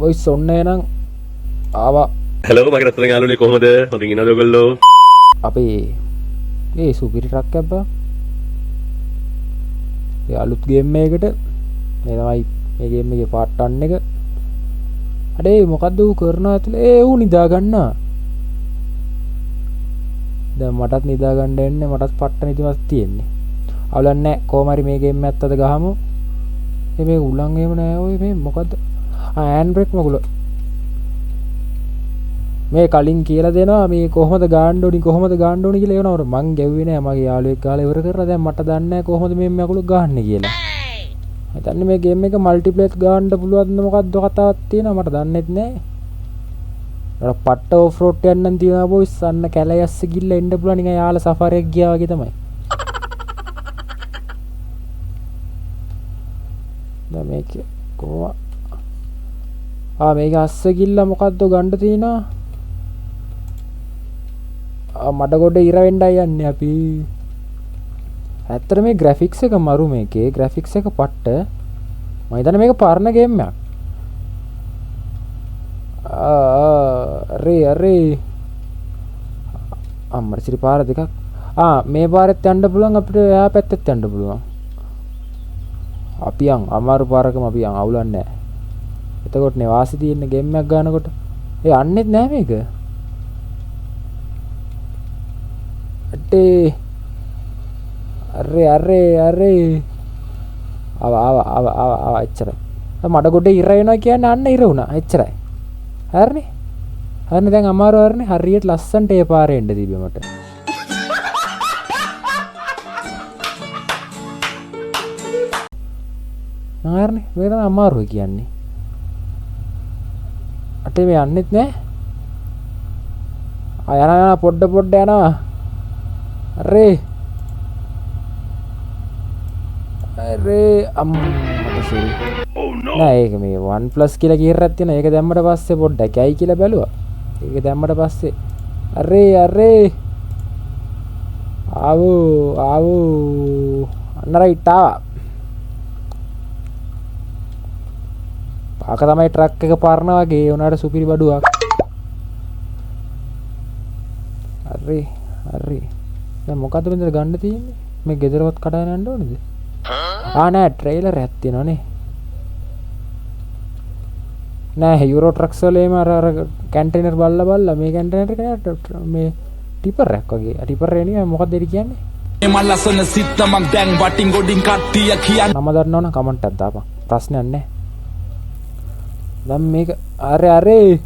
Voice ඔන්න එනං ආවා. Hello මගේ රත්තරන් යාළුවනේ කොහමද? හොඳින් ඉන්නවද ඔයගොල්ලෝ? අපි ඒ සුපිරි ට්‍රක් එකක් බා. ඒ අලුත් ගේම් එකකට මේ තමයි මේ ගේම් එකේ පාර්ට් 1 එක. අඩේ මොකද්ද ඌ කරනවා ඇතුලේ? ඌ නිදා ගන්නවා. දැන් මටත් නිදා ගන්න එන්නේ මටත් පට්ට නිදිමත තියෙන්නේ. අවුලක් නැහැ. කොහොම හරි මේ ගේම් එකත් අද ගහමු. මේ උලන් එහෙම නෑ ඔය මේ මොකද්ද? හෑන්ඩ් බ්‍රේක් මගුල. මේ කලින් කියලා දෙනවා මේ කොහොමද ගාන්න ඕනි කියලා එවනවර මං ගැව්වේ නෑ මගේ යාළුවෙක් ගාලා ඉවර කරලා දැන් මට දන්නේ නෑ කොහොමද මේ මගුල ගහන්නේ කියලා. හිතන්නේ මේ ගේම් එක මල්ටිප්ලේයර් ගාන්න පුළුවන්ද මොකද්ද කතාවක් තියෙනවා මට දන්නෙත් නෑ. අර පට්ට ඔෆ් රෝඩ් යන්න තියනවා බොයිස් අන්න කැලයස්ස ගිල්ල එන්න පුළුවන් නිකන් යාළ සෆාරියක් ගියා වගේ තමයි. දැන් මේක කොහොම මේක අස්ස ගිල්ල මොකද්ද ගන්න තියෙනවා? මඩ ගොඩ ඉර වෙන්නයි යන්නේ අපි. ඇත්තට මේ ග්‍රැෆික්ස් එක මරු මේකේ ග්‍රැෆික්ස් එක පට්ට. මම හිතන්නේ මේක පරණ ගේම් එකක්. අරේ අම්මර සිරි පාර දෙකක්. මේ පාරෙත් යන්න පුළුවන් අපිට එහා පැත්තෙත් යන්න පුළුවන්. අපි යන් අමාරු පාරකම අපි යන් අවුලක් නැහැ. එතකොට නේ වාසි තියෙන ගේම් එකක් ගන්නකොට යන්නෙත් නෑ මේක. අටේ අරේ ආවා එච්චරයි. මඩ ගොඩේ ඉර වෙනවා කියන්නේ අන්න ඉර වුණා එච්චරයි. හරිනේ. හරිනේ දැන් අමාරු හරිනේ හරියට ලස්සන්ට ඒ පාරේ එන්න තිබ්බේ මට. හරිනේ මේක තමයි අමාරුයි කියන්නේ. අටේ මේ යන්නෙත් නෑ. යනවා පොඩ්ඩ යනවා. අරේ අම්මට සිරි. නෑ ඒක මේ 1+ කියලා කීරයක් තියෙනවා. ඒක දැම්මට පස්සේ පොඩ්ඩක් ඇයි කියලා බැලුවා. ඒක දැම්මට පස්සේ අරේ ආවෝ අන්න රයිට් ආවා. පාක තමයි ට්‍රක් එක පාරන වගේ ඒ උනාට සුපිරි බඩුවක්. හරි දැන් මොකද්ද මෙතන ගන්න තියෙන්නේ? මේ ගෙදරවත් කඩාගෙන යන්න ඕනේද? නෑ ට්‍රේලර් එකක් තියෙනවනේ. නෑ යුරෝ ට්‍රක්ස් වල එම අර කන්ටේනර් බල්ලා මේ කන්ටේනර් එක මේ ටිපර් එකක් වගේ. ටිපර් එක නෙවෙයි මොකක්ද ඒක කියන්නේ? මේ ලස්සන සිත් මං දැන් වටින් ගොඩින් කට්ටිය කියන්නේ. නම දන්නවනම් කමෙන්ට් එකක් දාපන්. ප්‍රශ්නයක් නෑ. දැන් මේක අරේ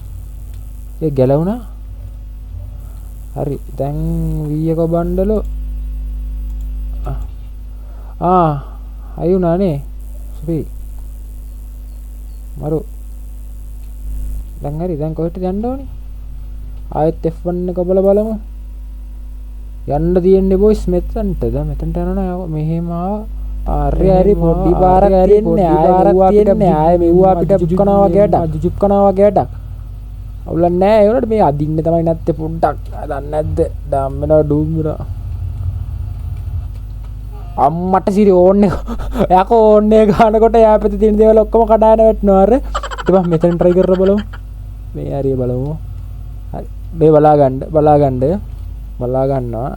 ඒ ගැලවුණා. හරි දැන් වීයක බණ්ඩලෝ අයුණානේ සුපි මරු දැන් හරි දැන් කොහෙටද යන්න ඕනි? ආයෙත් F1 එක බලමු. යන්න තියෙන්නේ බොයිස් මෙතනට. දැන් මෙතනට යනවා මෙහෙම හරි පොඩි පාරක් තියෙන්නේ ආයෙ මෙව්වා අපිට ජුප් කනවා වගේ වැඩක්. අවුලක් නෑ ඒ වලට මේ අදින්න තමයි නැත්තේ පොඩ්ඩක්. දන්නේ නැද්ද? ධම්මනවා ඩූම්බුනා. අම්මට සිරි ඕන්නේ. යකෝ ඕන්නේ ගන්නකොට යා පැත්තේ තියෙන දේවල් ඔක්කොම කඩාන වැටෙනවා අර. ඊට පස්සේ මෙතන try කරලා බලමු. මේ හරිය බලමු. හරි. මේ බලා ගන්නවා.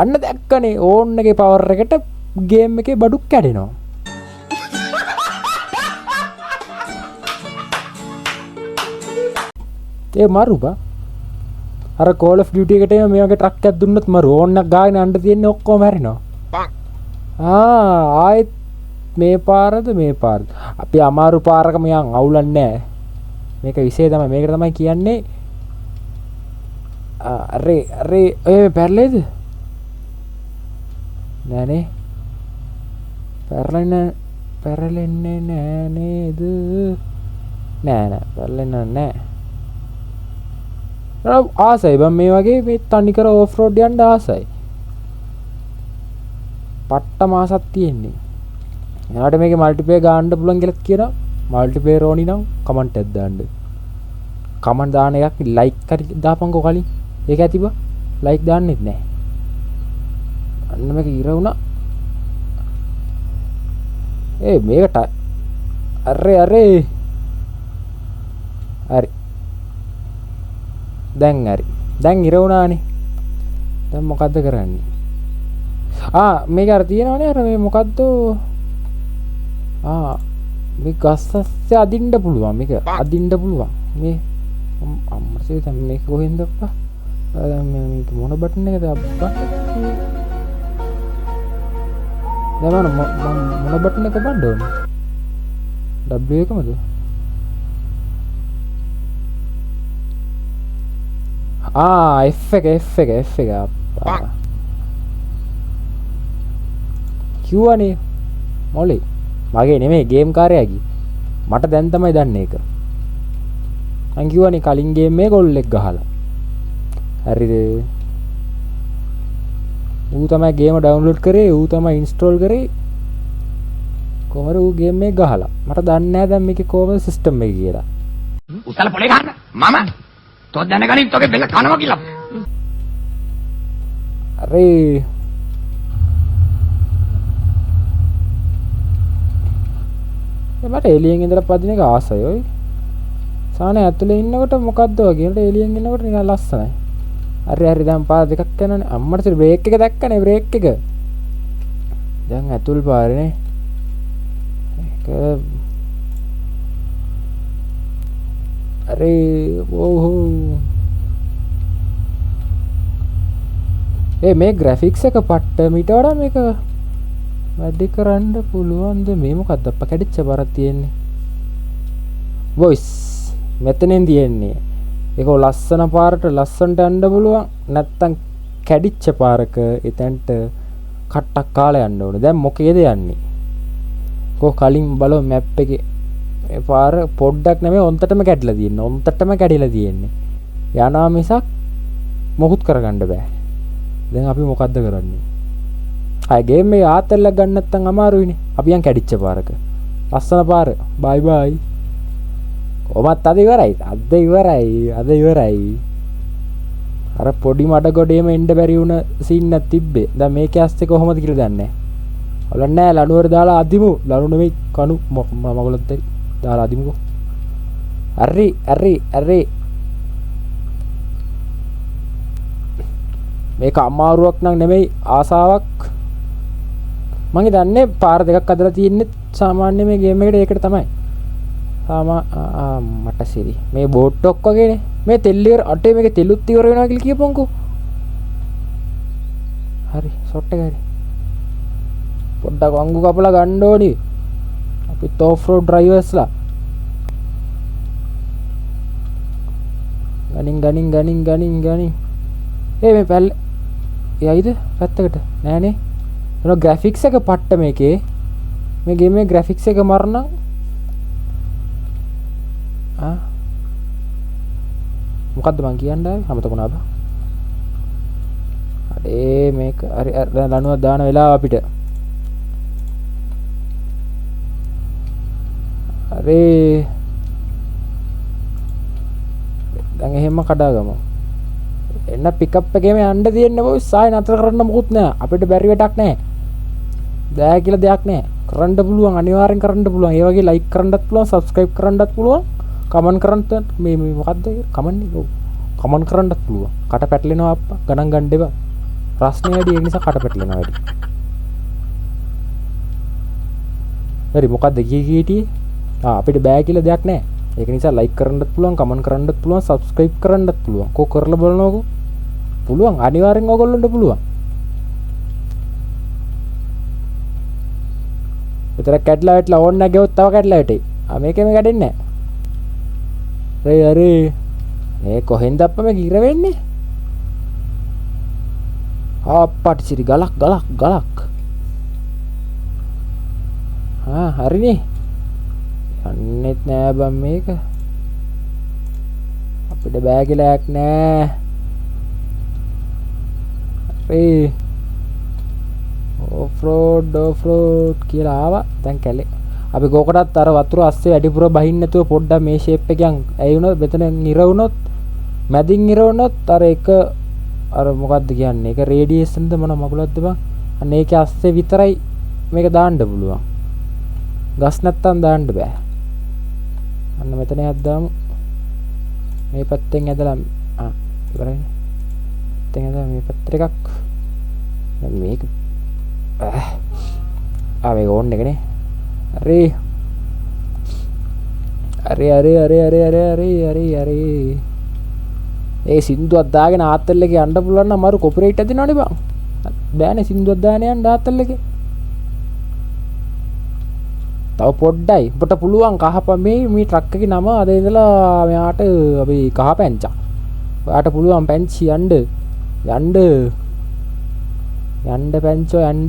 අන්න දැක්කනේ ඕන් එකේ පවර් එකට ගේම් එකේ බඩුක් කැඩෙනවා. ඒ මරු බා. අර Call of Duty එකට මේ වගේ ට්‍රක් එකක් දුන්නොත් මරු ඕන්නක් ගාගෙන යන්න තියෙන්නේ ඔක්කොම හැරෙනවා. ආයෙත් මේ පාරද අපි අමාරු පාරකම යන් අවුලක් නැහැ. මේක විශේෂ තමයි. මේකට තමයි කියන්නේ අරේ ඔය පැරලේද? නෑනේ. පැරලෙන්නේ නෑ නේද? නෑ පැරලෙන්නේ නෑ. ආසයි බම් මේ වගේ මේ තනිකර ඕෆ් රෝඩ් යන්න ආසයි. පට්ට මාසක් තියෙන්නේ. එයාට මේකේ මල්ටිප්ලේයර් ගන්න පුළුවන් කියලා කියනවා. මල්ටිප්ලේයර් ඕනි නම් කමෙන්ට් එකක් දාන්න. කමෙන්ට් දාන එකක් ලයික් කරි දාපන්කෝ කලින්. ඒක ඇතිබ ලයික් දාන්නෙත් නැහැ. අන්න මේක ඉර වුණා. මේකට අරේ හරි දැන් හරි දැන් ඉර වුණානේ දැන් මොකද්ද කරන්නේ මේක අර තියෙනවනේ අර මේ මොකද්ද මේ ගස්සස්සේ අදින්න පුළුවන් මේක අදින්න පුළුවන් මේ අම්මසේ දැන් මේක කොහෙන්ද අප්පා දැන් මේක මොන බටන් එකද අප්පා දැන් මොන බටන් එක බණ්ඩ ඕනේ W එකමද F එක අප්පා කිව්වනේ මොලේ මගේ නෙමෙයි ගේම් කාර්යයගේ මට දැන් තමයි දන්නේ ඒක මං කිව්වනේ කලින් ගේම් එකේ ගොල්ලෙක් ගහලා හරිද ඌ තමයි ගේම ඩවුන්ලෝඩ් කරේ ඌ තමයි ඉන්ස්ටෝල් කරේ කොහමද ඌ ගේම් එක ගහලා මට දන්නේ නැහැ දැන් මේකේ කොහොමද සිස්ටම් එක කියලා උත්තර පොලේ ගන්න මම තෝ දැනගනින් තෝගේ බෙල්ල කනවා කියලා අරේ මට එලියෙන් ඉඳලා පදින එක ආසයි ඔයි සානේ ඇතුලේ ඉන්නකොට මොකද්ද වගේ නේද එලියෙන් ඉන්නකොට නිකන් ලස්සනයි හරි දැන් පාර දෙකක් යනවනේ අම්මට බ්‍රේක් එක දැක්කනේ බ්‍රේක් එක දැන් ඇතුල් පාරනේ ඒක අරේ මේ ග්‍රැෆික්ස් එක පට්ට මීට වඩා මේක වැඩි කරන්න පුළුවන්ද මේ මොකක්ද අප්පා කැඩිච්ච පාරක් තියෙන්නේ වොයිස් මෙතනින් තියෙන්නේ ඒක ලස්සන පාරට ලස්සනට යන්න පුළුවන් නැත්තම් කැඩිච්ච පාරක එතනට කට්ටක් කාලා යන්න ඕනේ දැන් මොකේද යන්නේ කො කලින් බලව මැප් එකේ ඒ පාර පොඩ්ඩක් නෙමෙයි ඔන්තටම කැඩිලා තියෙන්නේ ඔන්තටම කැඩිලා තියෙන්නේ යනවා මිසක් මොකුත් කරගන්න බෑ දැන් අපි මොකද්ද කරන්නේ ආ ගේම් එක ආතල්ලක් ගන්න නැත්තම් අමාරුයිනේ අපි යන් කැඩිච්ච පාරක ලස්සන පාර බයි බයි කොහොමත් අද ඉවරයි අර පොඩි මඩ ගොඩේම එන්න බැරි වුණ සීන් එකක් තිබ්බේ දැන් මේකේ ඇස්සේ කොහොමද කියලා දන්නේ නැහැ ඔලන් නෑ ලණුවර දාලා අදිමු ලණු නෙමෙයි කණු මගලොත් දාලා අදිමුකෝ අරි මේක අමාරුවක් නම් නෙමෙයි ආසාවක් මම දන්නේ පාර දෙකක් අදලා තියෙන්නේ සාමාන්‍ය මේ ගේම් එකට ඒකට තමයි මට සිරි මේ බෝට් ඔක් වගේනේ මේ තෙල් ඉවර අටේ මේකේ තෙලුත් ඉවර වෙනවා කියලා කියපන්කෝ හරි ෂොට් එක හරි පොඩ්ඩක් වංගු කපලා ගන්න ඕනි අපිත් ඔෆ් රෝඩ් ඩ්‍රයිවර්ස්ලා ගනින් මේ පැල් යයිද පැත්තකට නෑනේ එන ග්‍රැෆික්ස් එක පට්ට මේකේ මේ ගේම් එකේ ග්‍රැෆික්ස් එක මරන මොකද්ද මං කියන්නේ අමතකුණා බා අඩේ මේක හරි ලණුවක් දාන වෙලාව අපිට අරේ දැන් එහෙම කඩාගමු එන්න පිකප් එකේම යන්න තියෙන්නේ බොස් ආයෙ නතර කරන්න මොකුත් නෑ අපිට බැරි වැඩක් නෑ බෑ කියලා දෙයක් නෑ කරන්න පුළුවන් අනිවාර්යෙන් කරන්න පුළුවන් ඒ වගේ ලයික් කරන්නත් පුළුවන් සබ්ස්ක්‍රයිබ් කරන්නත් පුළුවන් කමෙන්ට් කරන්නත් මේ මොකද්ද කමෙන්ට් කමෙන්ට් කරන්නත් පුළුවන් කට පැටලෙනවා අප්පා ගණන් ගන්න එපා ප්‍රශ්නේ වැඩි ඒ නිසා කට පැටලෙනවා වැඩි හරි මොකද්ද කීටියේ අපිට බෑ කියලා දෙයක් නෑ ඒක නිසා ලයික් කරන්නත් පුළුවන් කමෙන්ට් කරන්නත් පුළුවන් සබ්ස්ක්‍රයිබ් කරන්නත් පුළුවන් කො කරලා බලනකො පුළුවන් අනිවාර්යෙන් ඕගොල්ලන්ට පුළුවන් විතර කැඩලා වැටලා ඕන්න නැගෙවොත් තව කැඩලා වැටේ මේකෙම කැඩෙන්නේ නැහැ අරේ මේ කොහෙන්ද අප්පා මේ ගිර වෙන්නේ අප්පට සිරි ගලක් හරිනේ යන්නෙත් නෑ බම් මේක අපිට බෑ කියලා යක් නෑ අපේ ඔෆ් රෝඩ් කියලා ආවා දැන් කැලේ අපි ගෝකටත් අර වතුර අස්සේ වැඩිපුර බහින්න නැතුව පොඩ්ඩක් මේ ෂේප් එකෙන් ඇයි වුණොත් මෙතන නිර වුණොත් මැදින් නිර වුණොත් අර එක අර මොකද්ද කියන්නේ ඒක රේඩියේෂන්ද මොන මගුලක්ද බං අන්න ඒකේ අස්සේ විතරයි මේක දාන්න පුළුවන් ගස් නැත්තම් දාන්න බෑ අන්න මෙතන යද්දාමු මේ පැත්තෙන් ඇදලා ඉවරයිනේ. පැත්තෙන් ඇදලා මේ පැත්තට එකක්. දැන් මේක මේක ඕන් එකනේ. හරි ඒ සින්දුවක් දාගෙන ආත්තල් එකේ යන්න පුළුවන් නම් අමාරු කොපිරයිට් ඇදිනවනේ බං. බෑනේ සින්දුවක් දාගෙන යන්න ආත්තල් එකේ. තව පොඩ්ඩයි. ඔබට පුළුවන් කහපන් මේ ට්‍රක් එකේ නම අද ඉඳලා මෙයාට අපි කහ පැංචා. ඔයාට පුළුවන් පැංචි යන්න පැංචෝ යන්න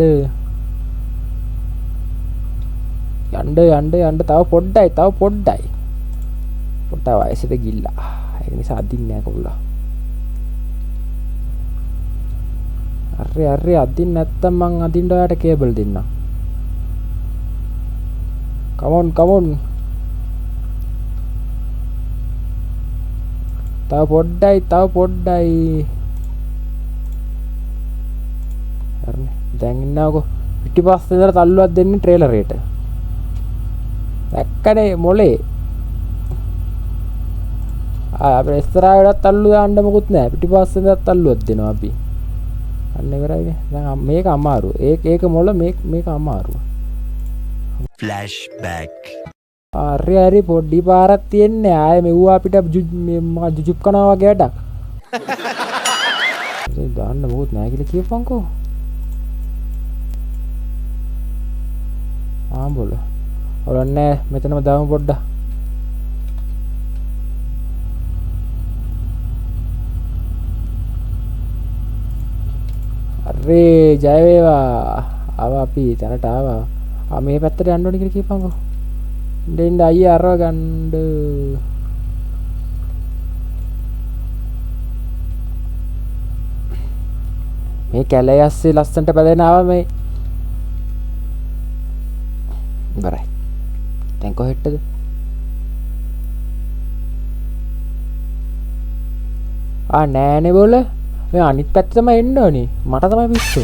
තව පොඩ්ඩයි පොඩ්ඩයි වයසට ගිල්ලා. ඒක නිසා අදින්නේ නැහැ කොල්ලා. අරේ අදින්න නැත්තම් මං අදින්න ඔයාට කේබල් දෙන්නම්. come on තව පොඩ්ඩයි හරිනේ. දැන් ඉන්නවකෝ පිටිපස්සේ ඉඳලා තල්ලුවක් දෙන්නේ ට්‍රේලරේට. දැක්කනේ මොලේ. අපේ ඉස්සරහට තල්ලු දාන්න මොකුත් නැහැ. පිටිපස්සේ ඉඳලා තල්ලුවක් දෙනවා අපි. අන්න ඉවරයිනේ. දැන් මේක අමාරු. ඒක මොළ මේක අමාරු. flashback හරි පොඩි පාරක් තියෙන්නේ. ආයේ මෙව්වා අපිට ජුජුප් කනවා වගේ වැඩක්. ඒක දාන්න මොකුත් නැහැ කියලා කියපන්කෝ. ආම්බොල. ඔලන්නේ මෙතනම දාමු පොඩ්ඩක්. අරේ ජය වේවා. ආවා අපි තැනට ආවා. මේ පැත්තට යන්න ඕනේ කියලා කියපන්කෝ. දෙන්න අයියා අරව ගන්න. මේ කැලේ ඇස්සේ ලස්සන්ට පැලෙන ආවා මේ. ඉවරයි. දැන් කොහෙටද? නෑනේ බෝල. මේ අනිත් පැත්ත තමයි එන්න ඕනේ. මට තමයි පිස්සු.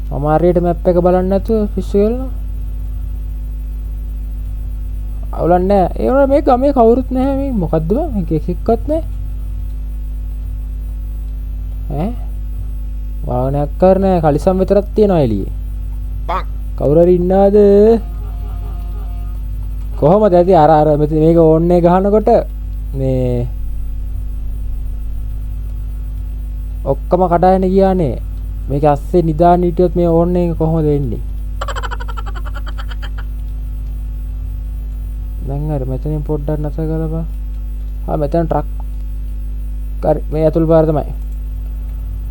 මම හරියට මැප් එක බලන්නේ නැතුව පිස්සු කියලා. අවුලක් නෑ. ඒ වුණා මේ ගමේ කවුරුත් නැහැ. මේ මොකද්ද බං? මේක එකෙක්වත් නැහැ. වාහනයක් කරන්නේ කලිසම් විතරක් තියනවා එළියේ. කවුරු හරි ඉන්නවද? කොහමද ඇති අර මේක ඕන්නේ ගහනකොට මේ ඔක්කොම කඩාගෙන ගියානේ. මේක ඇස්සේ නිදාන හිටියොත් මේ ඕන්නේ කොහොමද වෙන්නේ? දැන් අර මෙතනින් පොඩ්ඩක් නැස කරලා මෙතන ට්‍රක් හරි මේ අතුල් පාර තමයි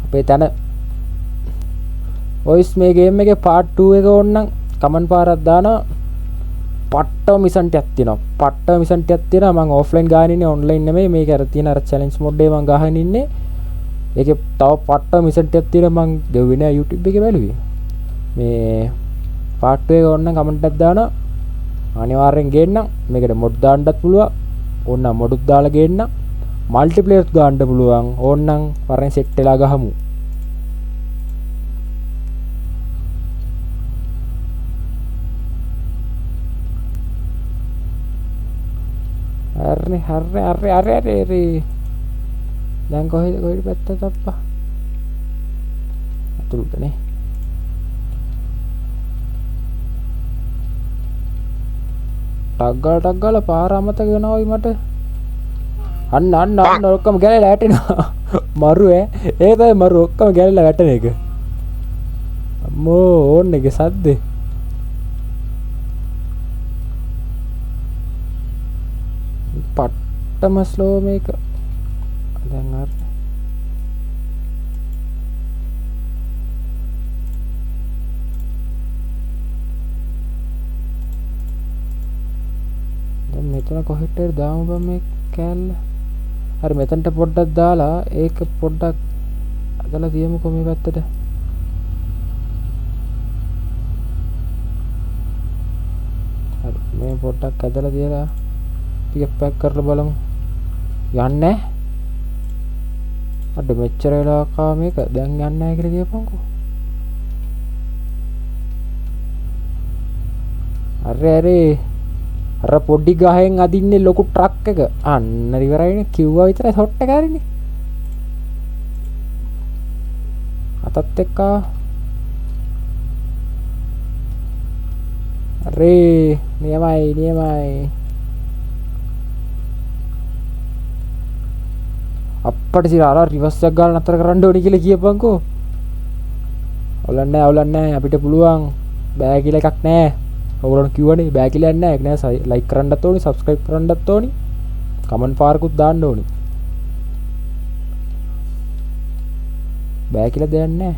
අපේ තැන. වොයිස් මේ ගේම් එකේ part 2 එක ඕනනම් කමෙන්ට් පාරක් දානවා. පට්ටම මිෂන් ටිකක් තියෙනවා. මම ඔෆ්ලයින් ගාගෙන ඉන්නේ ඔන්ලයින් නෙමෙයි. මේක අර තියෙන අර චැලෙන්ජ් මොඩ් එක මම ගහගෙන ඉන්නේ. ඒකේ තව පට්ටම මිෂන් ටිකක් තියෙනවා. මම ගෙව්වේ නෑ YouTube එකේ බැලුවේ. මේ part 2 එක ඕනනම් කමෙන්ට් එකක් දානවා. අනිවාර්යෙන් ගේන්නම්. මේකට මොඩ් දාන්නත් පුළුවන්. ඕනනම් මොඩුත් දාලා ගේන්නම්. මල්ටිප්ලේයර්ස් ගන්න පුළුවන්. ඕනනම් වරෙන් සෙට් වෙලා ගහමු. හරි. දැන් කොහෙද පැත්තට අප්පා? අතුරුටනේ. ටක් ගාලා පාර අමතක වෙනවයි මට. අන්න ඔක්කොම ගැලලා වැටෙනවා. මරු ඒ තමයි මරු ඔක්කොම ගැලලා වැටෙන එක. අම්මෝ ඕන්න එක සද්දේ. පට්ටම ස්ලෝ මේක. දැන් අර දැන් මෙතන කොහෙට දාමු බම් මේ කෑල්ල. හරි මෙතනට පොඩ්ඩක් දාලා ඒක පොඩ්ඩක් අදලා තියමුකෝ මේ පැත්තට. හරි මේ පොඩ්ඩක් අදලා තියලා ටිකක් පැක් කරලා බලමු. යන්නේ අඩ මෙච්චර වෙලාවක් ආව මේක දැන් යන්නේ නැහැ කියලා කියපන්කෝ. හරි අර පොඩි ගහෙන් අදින්නේ ලොකු ට්‍රක් එක. අන්න ඉවරයිනේ කිව්වා විතරයි ෂොට් එක හරිනේ. අතත් එක්ක අරේ නියමයි. අප්පට සිරාලා රිවර්ස් එකක් ගාලා නතර කරන්න ඕනි කියලා කියපන්කෝ. අවුලන්නේ අපිට පුළුවන්. බෑ කියලා එකක් නෑ. ඔයගොල්ලෝ කිව්වනේ බෑ කියලා නෑ. ඒක නෑ ලයික් කරන්නත් ඕනි, සබ්ස්ක්‍රයිබ් කරන්නත් ඕනි. කමෙන්ට් පාරකුත් දාන්න ඕනි. බෑ කියලා දෙයක් නෑ.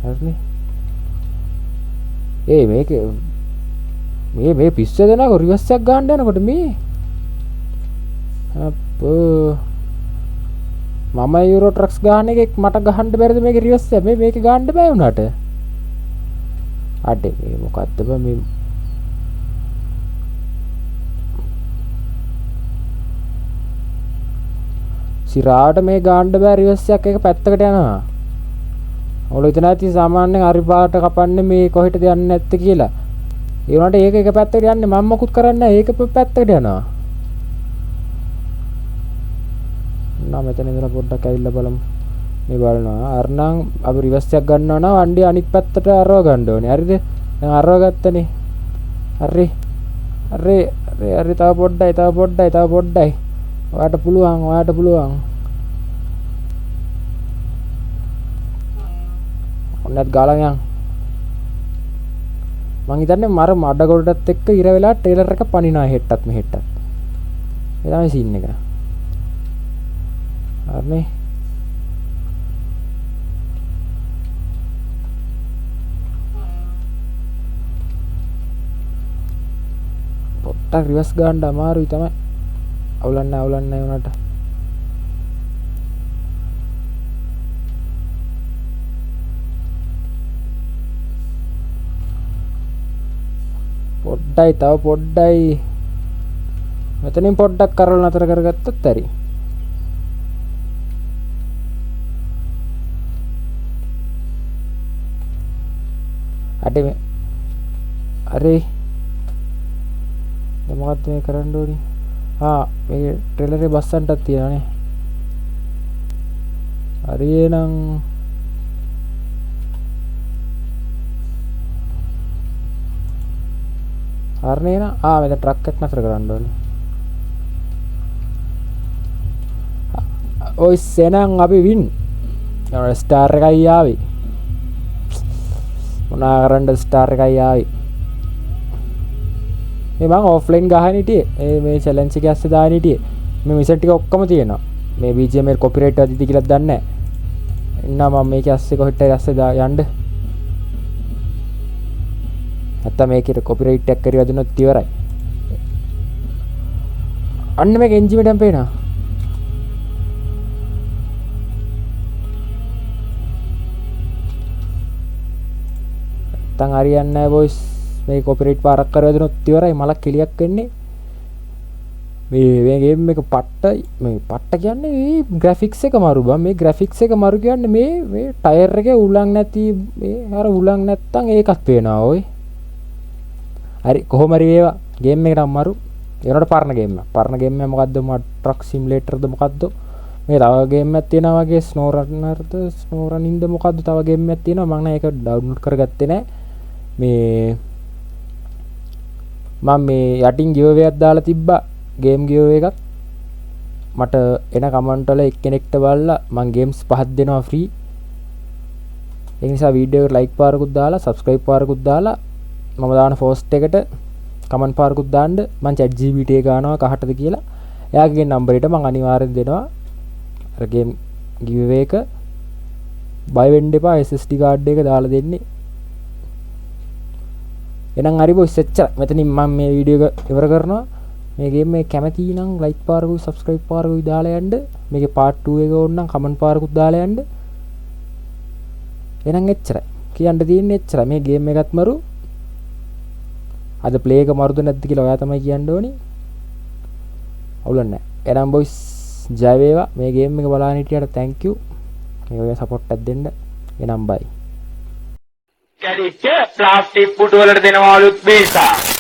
හරිනේ. මේ පිස්සු දෙනකො රිවර්ස් එකක් ගන්න යනකොට මේ අප්පෝ මම යුරෝ ට්‍රක්ස් ගහන එකෙක් මට ගහන්න බැරිද මේක රිවර්ස් එක මේක ගන්න බෑ වුණාට අඩේ මේ මොකද්ද බ මේ සිරාට මේ ගන්න බෑ රිවර්ස් එකක් එක පැත්තකට යනවා ඔලු හිතන ඇති සාමාන්‍යයෙන් හරි පාට කපන්නේ මේ කොහෙටද යන්නේ නැත්තේ කියලා ඒ වුණාට ඒක එක පැත්තකට යන්නේ මම මොකුත් කරන්නේ නැහැ ඒක පැත්තකට යනවා නම් මෙතන ඉඳලා පොඩ්ඩක් ඇවිල්ලා බලමු මේ බලනවා අරනම් අපි රිවර්ස් එකක් ගන්නවා නම් වණ්ඩිය අනිත් පැත්තට අරව ගන්න ඕනේ හරිද දැන් අරව ගත්තනේ හරි තව පොඩ්ඩයි ඔයාට පුළුවන් ඔන්නත් ගාලා යන් මං හිතන්නේ මර මඩ ගොඩටත් එක්ක ඉර වෙලා ට්‍රේලර් එක පනිනවා හෙට්ටත් මෙහෙට්ටත් ඒ තමයි සීන් එක හරිනේ පොට්ටක් රිවර්ස් ගන්න අමාරුයි තමයි අවුලන්නේ වුණාට තව පොඩ්ඩයි මෙතනින් පොඩ්ඩක් කරලා නතර කරගත්තත් හරි අඩේ අරේ දැන් මොකක්ද මේ කරන්න ඕනි මේ ට්‍රේලරේ බස්සන්ටත් තියනනේ හරි එහෙනම් හරිනේ නා මෙතන ට්‍රක් එකක් නතර කරන්න ඕනේ ඔය සෙනන් අපි වින් ස්ටාර් එකයි ආවේ මොනා කරන්නද ස්ටාර් එකයි ආවේ මේ මම ඔෆ්ලයින් ගහන හිටියේ මේ චැලෙන්ජ් එක ඇස්සේ දාන හිටියේ මේ මිෂන් ටික ඔක්කොම තියෙනවා මේ BGM එකේ කොපිරයිට් අදිද කියලා දන්නේ නැහැ එන්න මම මේක ඇස්සේ කොහෙට ඇස්සේ දා යන්න නැත්නම් මේකේ කොපිරයිට් එකක් කරලා දුන්නොත් ඉවරයි අන්න මේක එන්ජින් එකෙන් පේනවා නැත්නම් හරියන්නේ නැහැ බොයිස් මේ කොපිරයිට් පාරක් කරලා දුන්නොත් ඉවරයි මලක් කෙලියක් වෙන්නේ මේ ගේම් එක පට්ටයි මේ පට්ට කියන්නේ මේ ග්‍රැෆික්ස් එක මරු බං මේ ග්‍රැෆික්ස් එක මරු කියන්නේ මේ ටයර් එකේ උලන් නැති මේ අර උලන් නැත්තම් ඒකත් පේනවා ඔය හරි කොහොම හරි වේවා ගේම් එකට අමාරු ඒනට පරණ ගේම් එක මොකද්ද ට්‍රක් සිමුලේටර්ද මොකද්ද මේ තව ගේම් එකක් තියෙනවා වගේ ස්නෝ රනින්ද මොකද්ද තව ගේම් එකක් තියෙනවා මම නෑ ඒක ඩවුන්ලෝඩ් කරගත්තේ නෑ මේ මම මේ යටින් ගිව් එකක් දාලා තිබ්බා ගේම් ගිව් එකක් මට එන කමෙන්ට් වල එක්කෙනෙක්ට බලලා මම ගේම්ස් 5ක් දෙනවා ෆ්‍රී ඒ නිසා වීඩියෝ එකට ලයික් පාරකුත් දාලා සබ්ස්ක්‍රයිබ් පාරකුත් දාලා මම දාන පෝස්ට් එකට කමෙන්ට් පාරකුත් දාන්න මම chat GPT එක ගන්නවා කහටද කියලා එයාගේ නම්බරයට මම අනිවාර්යෙන් දෙනවා අර ගේම් ගිව් එක බයි වෙන්න එපා SSD කාඩ් එක දාලා දෙන්නේ එහෙනම් හරි බොස් එච්චර මෙතනින් මම මේ වීඩියෝ එක ඉවර කරනවා මේ ගේම් එක කැමති නම් ලයික් පාරකුයි සබ්ස්ක්‍රයිබ් පාරකුයි දාලා යන්න මේකේ part 2 එක ඕන නම් කමෙන්ට් පාරකුත් දාලා යන්න එහෙනම් එච්චරයි කියන්න තියෙන්නේ එච්චරයි මේ ගේම් එකත් මරු අද ප්ලේ එක මරුද නැද්ද කියලා ඔයා තමයි කියන්න ඕනේ අවුලක් නැහැ එහෙනම් බොයිස් ජය වේවා මේ ගේම් එක බලන්න හිටියට thank you මේ ඔය සපෝට් එකක් දෙන්න එහෙනම් bye කැඩිච්ච ප්ලාස්ටික් පුටු වලට දෙනවා අලුත් බීසා